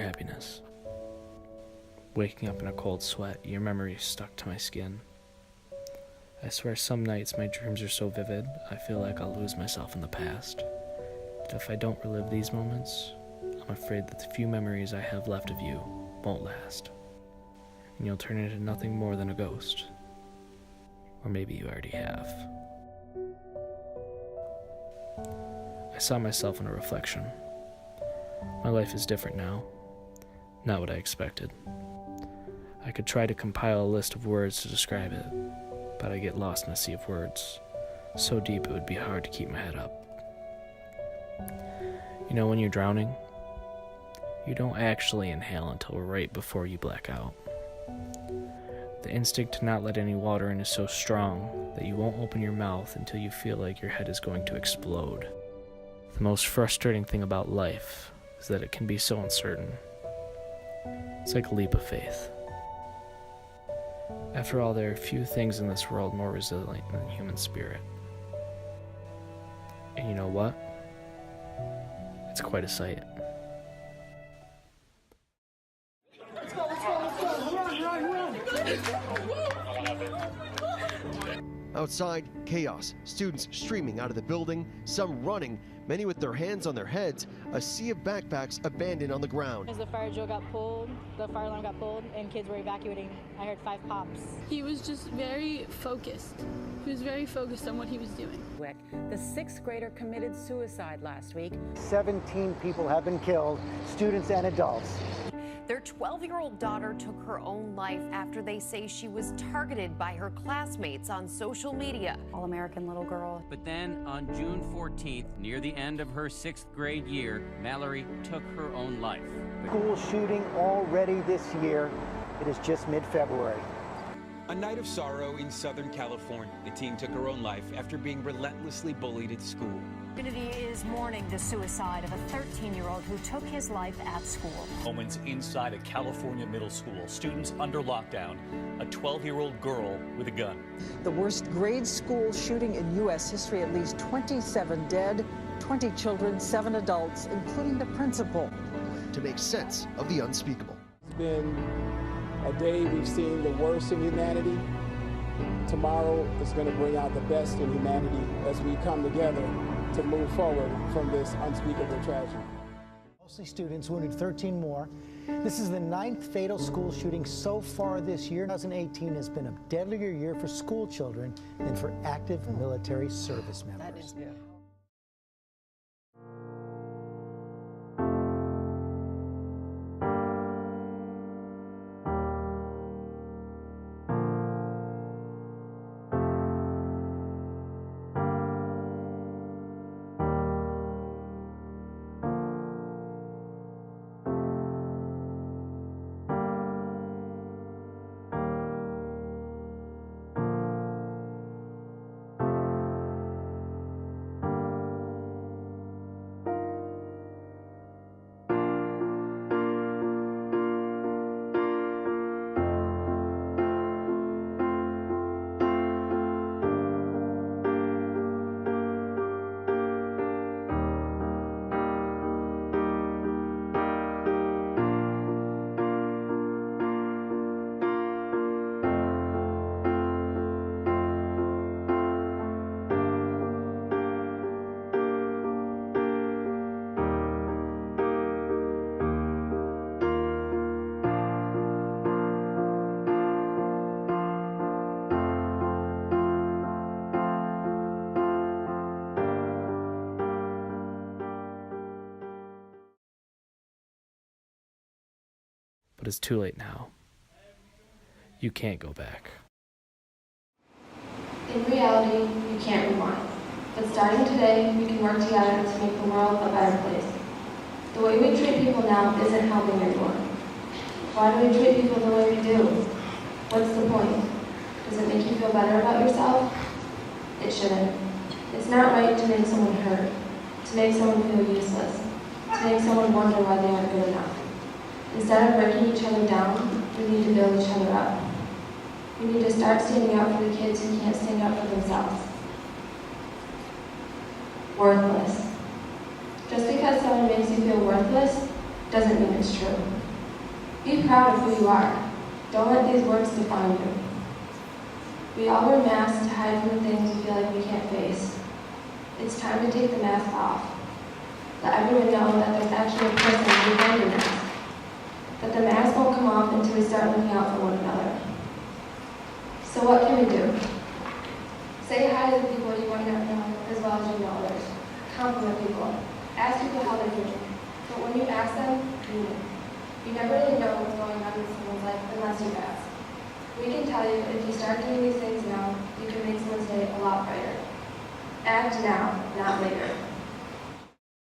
happiness. Waking up in a cold sweat, your memory is stuck to my skin. I swear some nights my dreams are so vivid, I feel like I'll lose myself in the past. But if I don't relive these moments, I'm afraid that the few memories I have left of you won't last. And you'll turn into nothing more than a ghost. Or maybe you already have. I saw myself in a reflection. My life is different now. Not what I expected. I could try to compile a list of words to describe it, but I get lost in a sea of words, so deep it would be hard to keep my head up. You know when you're drowning? You don't actually inhale until right before you black out. The instinct to not let any water in is so strong that you won't open your mouth until you feel like your head is going to explode. The most frustrating thing about life is that it can be so uncertain. It's like a leap of faith. After all, there are few things in this world more resilient than the human spirit. And you know what? It's quite a sight. Outside, chaos. Students streaming out of the building, some running, many with their hands on their heads, a sea of backpacks abandoned on the ground. As the fire drill got pulled, the fire alarm got pulled, and kids were evacuating, I heard 5 pops. He was just very focused. He was very focused on what he was doing. The 6th grader committed suicide last week. 17 people have been killed, students and adults. Their 12-year-old daughter took her own life after they say she was targeted by her classmates on social media. All-American little girl. But then on June 14th, near the end of her 6th grade year, Mallory took her own life. School shooting already this year. It is just mid-February. A night of sorrow in Southern California. The teen took her own life after being relentlessly bullied at school. Community is mourning the suicide of a 13-year-old who took his life at school. Moments inside a California middle school. Students under lockdown. A 12-year-old girl with a gun. The worst grade school shooting in U.S. history, at least 27 dead, 20 children, 7 adults, including the principal. To make sense of the unspeakable. It's been a day we've seen the worst in humanity. Tomorrow is going to bring out the best in humanity as we come together to move forward from this unspeakable tragedy. Mostly students, wounded 13 more. This is the 9th fatal school shooting so far this year. 2018 has been a deadlier year for school children than for active military service members. But it's too late now. You can't go back. In reality, you can't rewind. But starting today, we can work together to make the world a better place. The way we treat people now isn't helping anyone. Why do we treat people the way we do? What's the point? Does it make you feel better about yourself? It shouldn't. It's not right to make someone hurt, to make someone feel useless, to make someone wonder why they aren't good enough. Instead of breaking each other down, we need to build each other up. We need to start standing up for the kids who can't stand up for themselves. Worthless. Just because someone makes you feel worthless doesn't mean it's true. Be proud of who you are. Don't let these words define you. We all wear masks to hide from the things we feel like we can't face. It's time to take the mask off. Let everyone know that there's actually a person behind the mask. That the mask won't come off until we start looking out for one another. So what can we do? Say hi to the people you might not know as well as you know others. Compliment people. Ask people how they're doing. But when you ask them, mean it. You never really know what's going on in someone's life unless you ask. We can tell you if you start doing these things now, you can make someone's day a lot brighter. Act now, not later.